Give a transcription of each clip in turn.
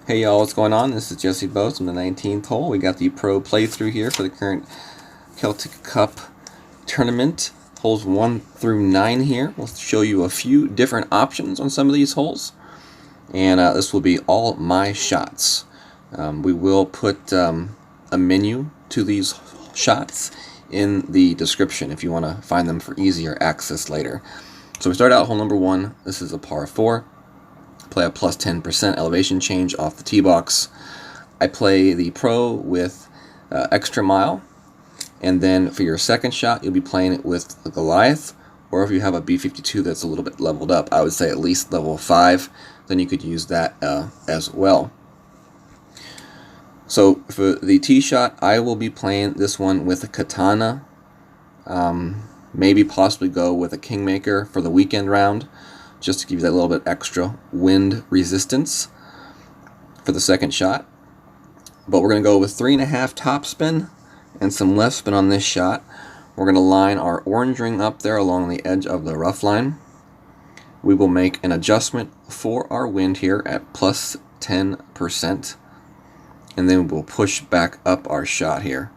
Hey y'all, what's going on? This is Jesse Bose from the 19th hole. We got the pro playthrough here for the current Celtic Cup Tournament. Holes 1 through 9 here. We'll show you a few different options on some of these holes. And this will be all my shots. We will put a menu to these shots in the description if you want to find them for easier access later. So we start out hole number 1. This is a par 4. Play a plus 10% elevation change off the tee box. I play the pro with extra mile, and then for your second shot you'll be playing it with the Goliath, or if you have a B52 that's a little bit leveled up, I would say at least level 5, then you could use that as well. So for the tee shot, I will be playing this one with a Katana, maybe possibly go with a Kingmaker for the weekend round, just to give you that little bit extra wind resistance for the second shot. But we're going to go with 3.5 topspin and some left spin on this shot. We're going to line our orange ring up there along the edge of the rough line. We will make an adjustment for our wind here at plus 10%, and then we'll push back up our shot here.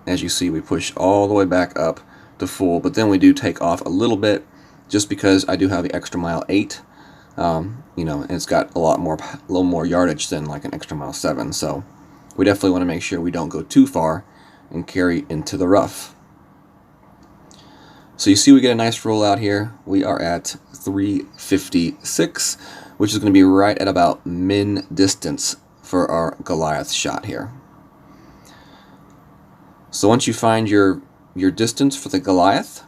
As you see, we push all the way back up to full, but then we do take off a little bit, just because I do have the extra mile 8, and it's got a little more yardage than like an extra mile 7. So we definitely want to make sure we don't go too far and carry into the rough. So you see, we get a nice roll out here. We are at 356, which is going to be right at about min distance for our Goliath shot here. So once you find your distance for the Goliath,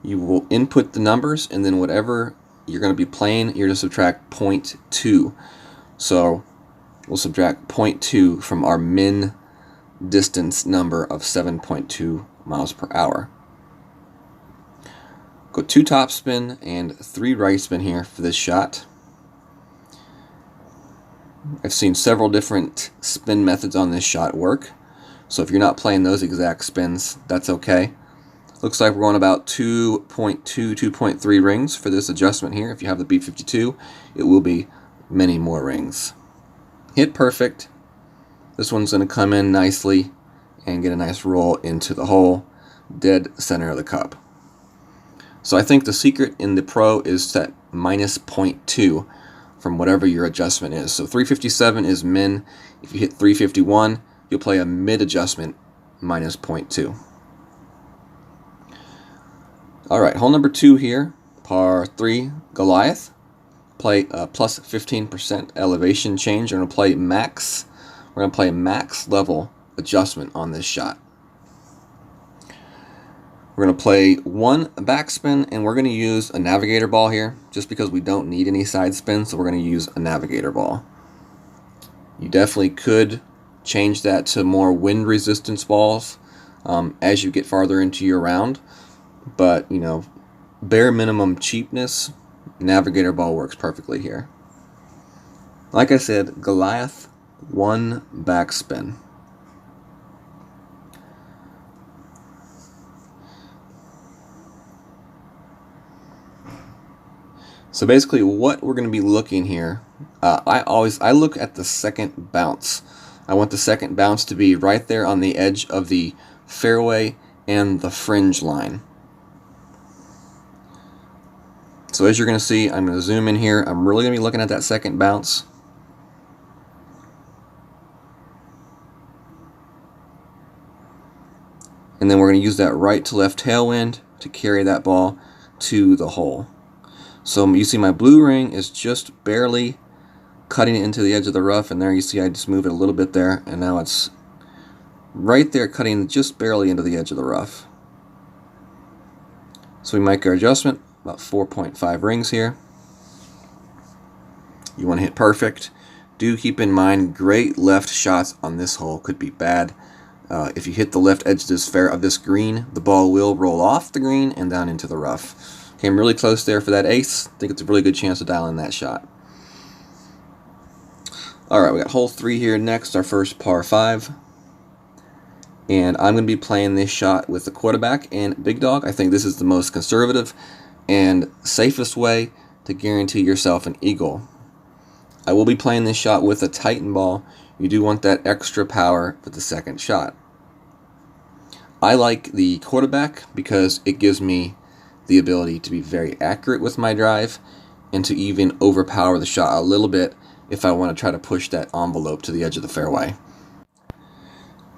you will input the numbers, and then whatever you're going to be playing, you're to subtract 0.2. So we'll subtract 0.2 from our min distance number of 7.2 miles per hour. Go 2 topspin and 3 right spin here for this shot. I've seen several different spin methods on this shot work, so if you're not playing those exact spins, that's okay. Looks like we're going about 2.2, 2.3 rings for this adjustment here. If you have the B52, it will be many more rings. Hit perfect. This one's going to come in nicely and get a nice roll into the hole, dead center of the cup. So I think the secret in the pro is set minus 0.2 from whatever your adjustment is. So 357 is min. If you hit 351, you'll play a mid adjustment minus 0.2. Alright, hole number 2 here, par 3, Goliath. Play a plus 15% elevation change. We're going to play max. We're going to play max level adjustment on this shot. We're going to play 1 backspin, and we're going to use a navigator ball here, just because we don't need any side spin, so we're going to use a navigator ball. You definitely could change that to more wind resistance balls as you get farther into your round. But, bare minimum cheapness, navigator ball works perfectly here. Like I said, Goliath, 1 backspin. So basically what we're going to be looking here, I look at the second bounce. I want the second bounce to be right there on the edge of the fairway and the fringe line. So as you're going to see, I'm going to zoom in here. I'm really going to be looking at that second bounce. And then we're going to use that right to left tailwind to carry that ball to the hole. So you see my blue ring is just barely cutting into the edge of the rough, and there you see I just move it a little bit there, and now it's right there cutting just barely into the edge of the rough. So we make our adjustment. About 4.5 rings here. You want to hit perfect. Do keep in mind, great left shots on this hole could be bad. If you hit the left edge of this green, the ball will roll off the green and down into the rough. Came really close there for that ace. I think it's a really good chance to dial in that shot. Alright, we got hole 3 here next, our first par 5. And I'm going to be playing this shot with the quarterback and big dog. I think this is the most conservative and safest way to guarantee yourself an eagle. I will be playing this shot with a Titan ball. You do want that extra power for the second shot. I like the quarterback because it gives me the ability to be very accurate with my drive and to even overpower the shot a little bit if I want to try to push that envelope to the edge of the fairway.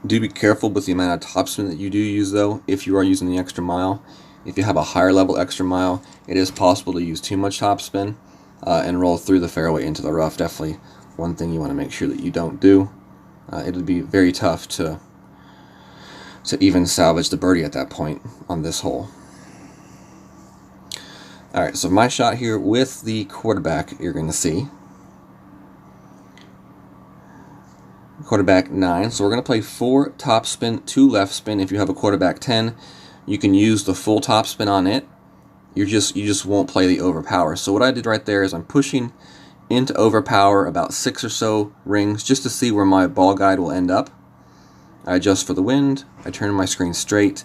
Do be careful with the amount of topspin that you do use though if you are using the extra mile. If you have a higher level extra mile, it is possible to use too much topspin and roll through the fairway into the rough. Definitely one thing you want to make sure that you don't do. It would be very tough to even salvage the birdie at that point on this hole. Alright, so my shot here with the quarterback, you're going to see. Quarterback 9, so we're going to play 4 topspin, 2 left spin. If you have a quarterback 10, you can use the full topspin on it. You just won't play the overpower. So what I did right there is I'm pushing into overpower about 6 or so rings just to see where my ball guide will end up. I adjust for the wind, I turn my screen straight,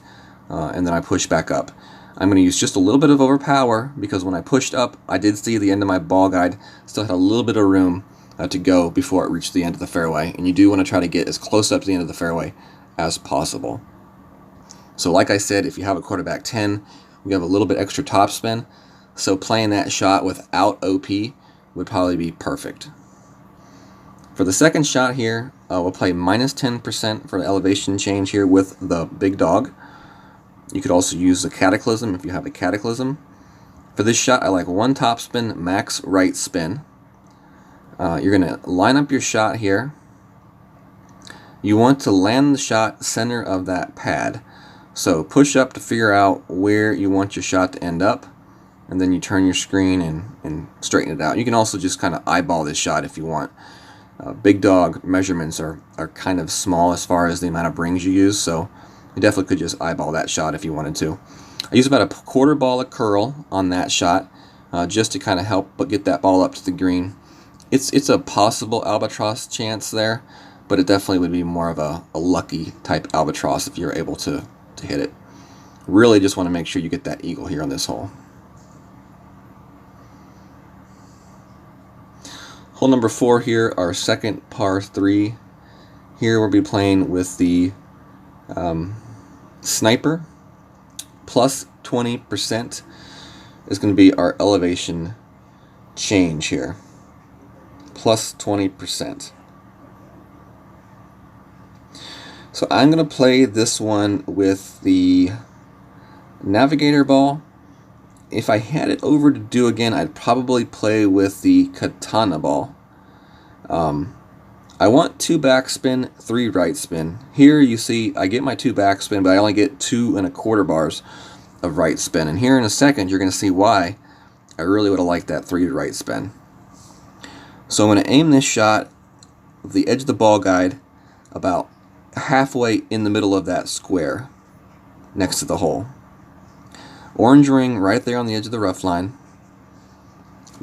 and then I push back up. I'm going to use just a little bit of overpower because when I pushed up, I did see the end of my ball guide still had a little bit of room to go before it reached the end of the fairway, and you do want to try to get as close up to the end of the fairway as possible. So like I said, if you have a quarterback 10, you have a little bit extra topspin, so playing that shot without OP would probably be perfect. For the second shot here, we'll play minus 10% for the elevation change here with the big dog. You could also use the Cataclysm if you have a Cataclysm. For this shot, I like 1 topspin, max right spin. You're going to line up your shot here. You want to land the shot center of that pad. So push up to figure out where you want your shot to end up, and then you turn your screen and straighten it out. You can also just kind of eyeball this shot if you want. Big dog measurements are kind of small as far as the amount of rings you use, so you definitely could just eyeball that shot if you wanted to. I use about a quarter ball of curl on that shot just to kind of help but get that ball up to the green. It's a possible albatross chance there, but it definitely would be more of a lucky type albatross if you're able to hit it. Really just want to make sure you get that eagle here on this hole. Hole number 4 here, our second par 3. Here we'll be playing with the sniper. Plus 20% is going to be our elevation change here. Plus 20%. So I'm going to play this one with the navigator ball. If I had it over to do again, I'd probably play with the katana ball. I want 2 backspin, 3 right spin. Here you see I get my 2 backspin, but I only get 2 1/4 bars of right spin. And here in a second, you're going to see why I really would have liked that 3 right spin. So I'm going to aim this shot with the edge of the ball guide about halfway in the middle of that square next to the hole. Orange ring right there on the edge of the rough line.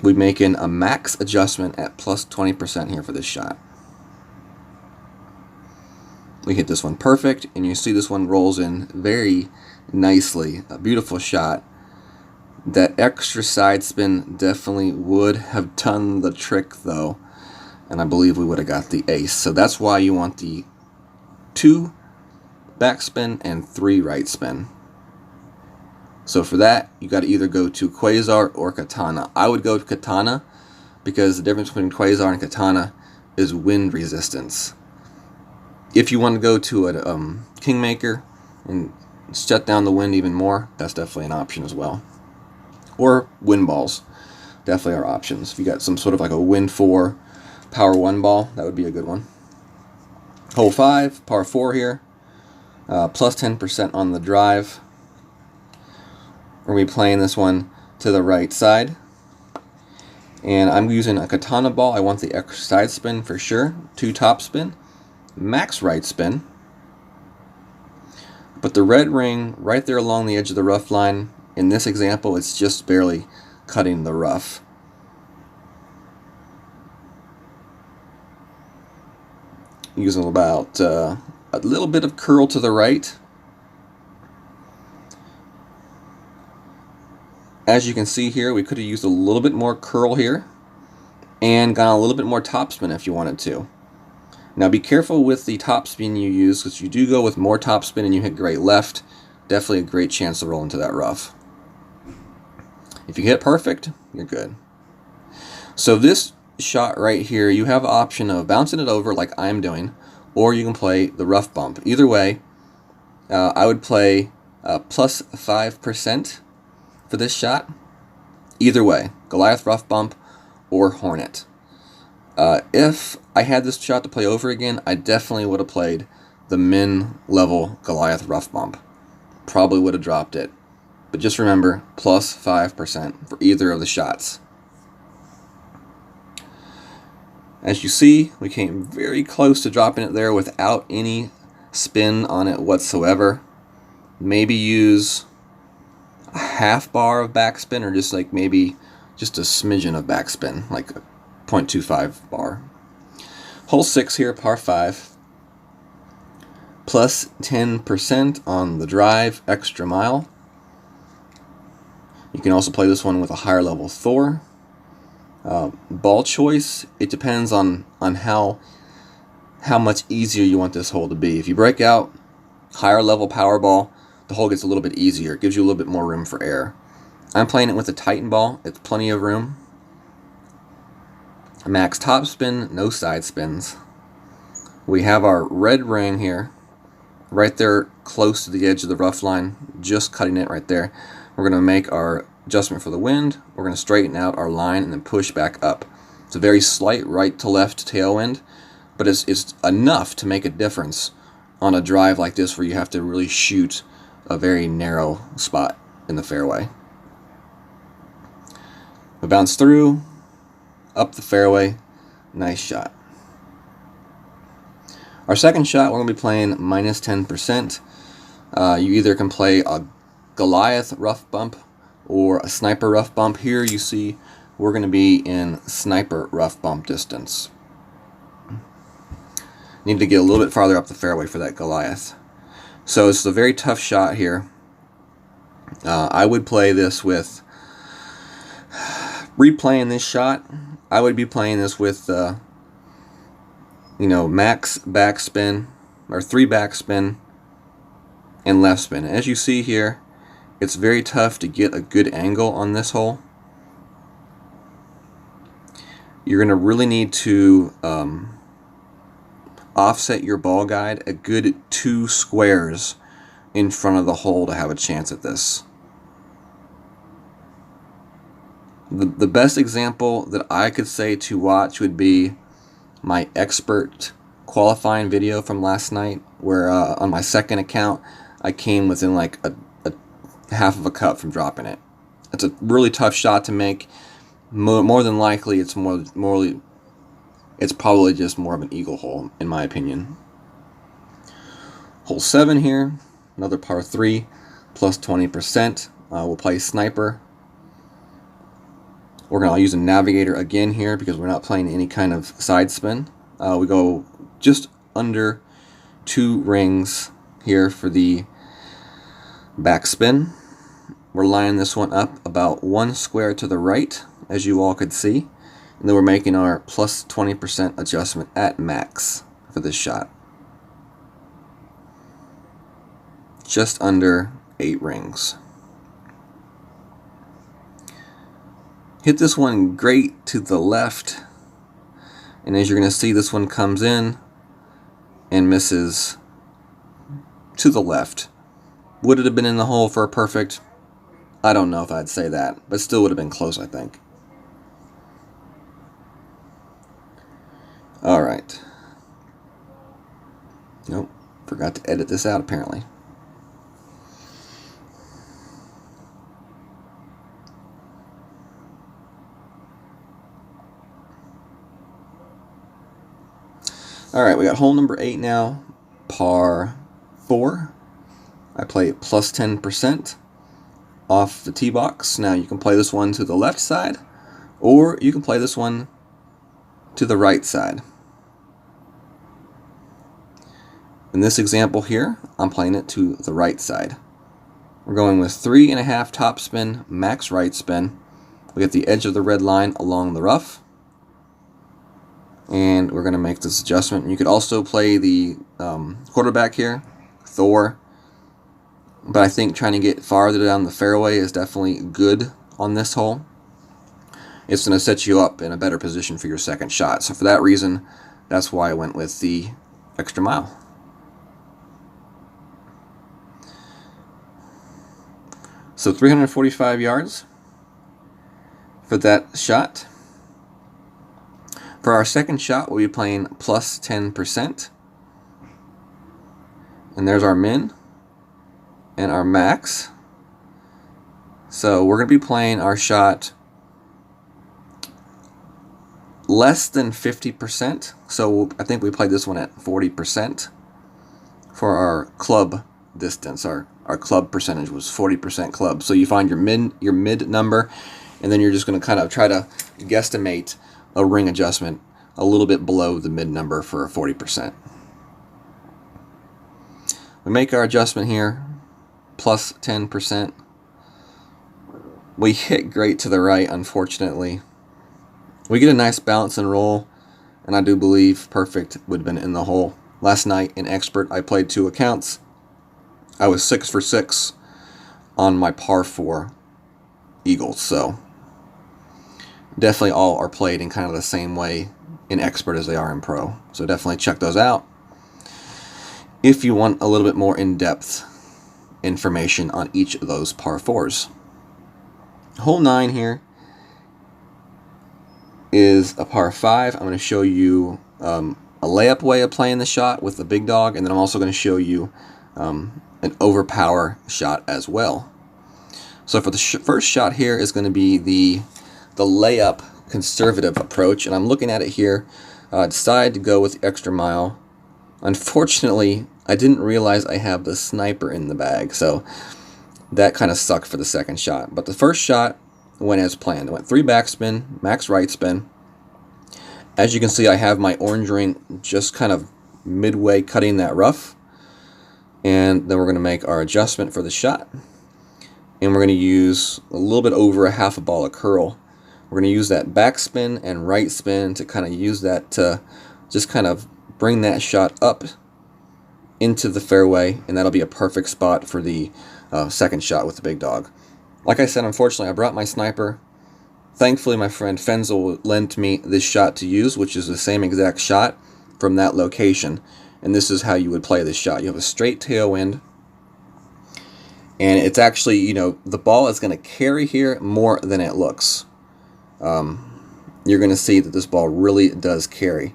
We're making a max adjustment at plus 20% here for this shot. We hit this one perfect, and you see this one rolls in very nicely. A beautiful shot. That extra side spin definitely would have done the trick though, and I believe we would have got the ace. So that's why you want the 2 backspin and 3 right spin. So for that, you got to either go to Quasar or Katana. I would go to Katana because the difference between Quasar and Katana is wind resistance. If you want to go to a Kingmaker and shut down the wind even more, that's definitely an option as well. Or wind balls, definitely are options. If you got some sort of like a Wind 4 Power 1 ball, that would be a good one. Hole 5, par 4 here, plus 10% on the drive. We're going to be playing this one to the right side. And I'm using a katana ball. I want the extra side spin for sure. 2 top spin, max right spin. But the red ring right there along the edge of the rough line, in this example, it's just barely cutting the rough. Using about a little bit of curl to the right. As you can see here, we could have used a little bit more curl here. and gone a little bit more topspin if you wanted to. Now be careful with the topspin you use, because you do go with more topspin and you hit great left, definitely a great chance to roll into that rough. If you hit perfect, you're good. So this shot right here, you have the option of bouncing it over like I'm doing, or you can play the rough bump. Either way, I would play plus 5% for this shot. Either way, Goliath rough bump or Hornet. If I had this shot to play over again, I definitely would have played the min level Goliath rough bump. Probably would have dropped it. But just remember, plus 5% for either of the shots. As you see, we came very close to dropping it there without any spin on it whatsoever. Maybe use a half bar of backspin, or just like maybe just a smidgen of backspin, like a 0.25 bar. Hole 6 here, par 5. Plus 10% on the drive, extra mile. You can also play this one with a higher level Thor. Ball choice, it depends on how much easier you want this hole to be. If you break out higher level power ball, the hole gets a little bit easier. It gives you a little bit more room for error. I'm playing it with a Titan ball. It's plenty of room. Max top spin, no side spins. We have our red ring here, right there close to the edge of the rough line, just cutting it right there. We're going to make our adjustment for the wind. We're going to straighten out our line and then push back up. It's a very slight right to left tailwind, but it's enough to make a difference on a drive like this where you have to really shoot a very narrow spot in the fairway. We bounce through, up the fairway, nice shot. Our second shot, we're going to be playing minus 10%. You either can play a Goliath rough bump or a sniper rough bump. Here you see we're going to be in sniper rough bump distance. Need to get a little bit farther up the fairway for that Goliath. So it's a very tough shot here. I would play this with, replaying this shot, I would be playing this with max backspin, or 3 backspin and left spin. As you see here, it's very tough to get a good angle on this hole. You're going to really need to offset your ball guide a good 2 squares in front of the hole to have a chance at this. The best example that I could say to watch would be my expert qualifying video from last night, where on my second account I came within like a half of a cut from dropping it. It's a really tough shot to make. More than likely, it's probably just more of an eagle hole, in my opinion. Hole 7 here, another par 3, plus 20%. We'll play sniper. We're going to use a navigator again here because we're not playing any kind of side spin. We go just under 2 rings here for the backspin. We're lining this one up about 1 square to the right, as you all could see. And then we're making our plus 20% adjustment at max for this shot. Just under 8 rings. Hit this one great to the left. And as you're going to see, this one comes in and misses to the left. Would it have been in the hole for a perfect? I don't know if I'd say that, but still would have been close, I think. Alright. Nope, forgot to edit this out apparently. Alright, we got hole number 8 now, par 4. I play plus 10% off the tee box. Now you can play this one to the left side, or you can play this one to the right side. In this example here, I'm playing it to the right side. We're going with 3.5 top spin, max right spin. We get the edge of the red line along the rough. And we're going to make this adjustment. You could also play the quarterback here, Thor. But I think trying to get farther down the fairway is definitely good on this hole. It's going to set you up in a better position for your second shot. So for that reason, that's why I went with the extra mile. So 345 yards for that shot. For our second shot, we'll be playing plus 10%. And there's our min and our max. So we're going to be playing our shot less than 50%. So I think we played this one at 40% for our club distance. Our club percentage was 40% club. So you find your mid number, and then you're just going to kind of try to guesstimate a ring adjustment a little bit below the mid number for 40%. We make our adjustment here, plus 10%. We hit great to the right, unfortunately. We get a nice bounce and roll, and I do believe perfect would have been in the hole. Last night in Expert, I played 2 accounts. I was 6 for 6 on my par 4 eagles, so definitely all are played in kind of the same way in Expert as they are in Pro. So definitely check those out if you want a little bit more in-depth information on each of those par 4s. Hole 9 here is a par 5. I'm going to show you a layup way of playing the shot with the big dog, and then I'm also going to show you an overpower shot as well. So for the first shot here is going to be the layup conservative approach, and I'm looking at it here. Decided to go with the extra mile. Unfortunately, I didn't realize I have the sniper in the bag, so that kind of sucked for the second shot. But the first shot went as planned. I went 3 backspin, max right spin. As you can see, I have my orange ring just kind of midway cutting that rough. And then we're going to make our adjustment for the shot. And we're going to use a little bit over a half a ball of curl. We're going to use that backspin and right spin to kind of use that to just kind of bring that shot up into the fairway, and that'll be a perfect spot for the second shot with the big dog. Like I said, unfortunately, I brought my sniper. Thankfully, my friend Fenzel lent me this shot to use, which is the same exact shot from that location. And this is how you would play this shot. You have a straight tailwind, and it's actually, you know, the ball is going to carry here more than it looks. You're going to see that this ball really does carry.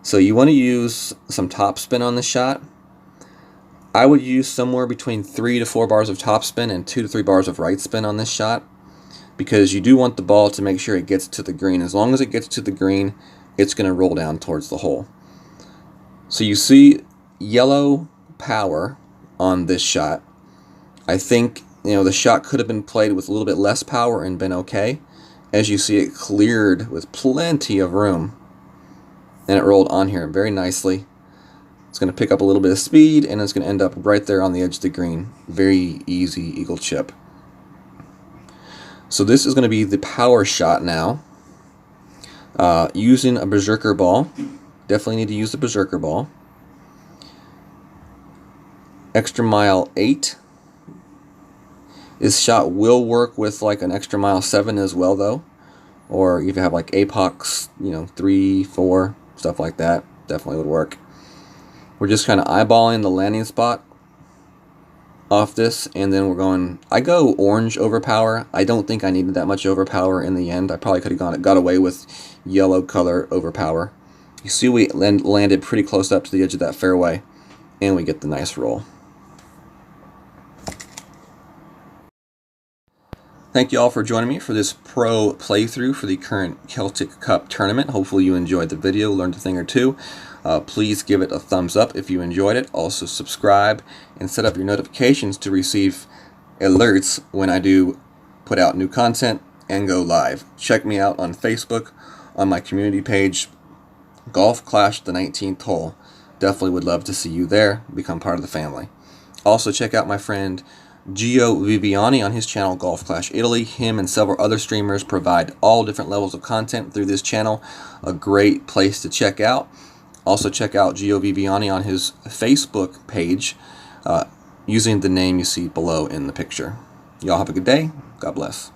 So you want to use some topspin on the shot. I would use somewhere between 3 to 4 bars of topspin and 2 to 3 bars of right spin on this shot, because you do want the ball to make sure it gets to the green. As long as it gets to the green, it's going to roll down towards the hole. So you see yellow power on this shot. I think, you know, the shot could have been played with a little bit less power and been okay. As you see, it cleared with plenty of room, and it rolled on here very nicely. It's going to pick up a little bit of speed, and it's going to end up right there on the edge of the green. Very easy eagle chip. So this is going to be the power shot now. Using a berserker ball. Definitely need to use the berserker ball. Extra mile 8. This shot will work with like an extra mile 7 as well, though. Or if you have like apox, you know, 3, 4, stuff like that, definitely would work. We're just kind of eyeballing the landing spot off this, and then we're going, I go orange overpower. I don't think I needed that much overpower in the end. I probably could have got away with yellow color overpower. You see we landed pretty close up to the edge of that fairway, and we get the nice roll. Thank you all for joining me for this pro playthrough for the current Celtic Cup Tournament. Hopefully you enjoyed the video, learned a thing or two. Please give it a thumbs up if you enjoyed it. Also subscribe and set up your notifications to receive alerts when I do put out new content and go live. Check me out on Facebook on my community page, Golf Clash the 19th Hole. Definitely would love to see you there, become part of the family. Also check out my friend Gio Viviani on his channel Golf Clash Italy. Him and several other streamers provide all different levels of content through this channel. A great place to check out. Also check out Gio Viviani on his Facebook page using the name you see below in the picture. Y'all have a good day. God bless.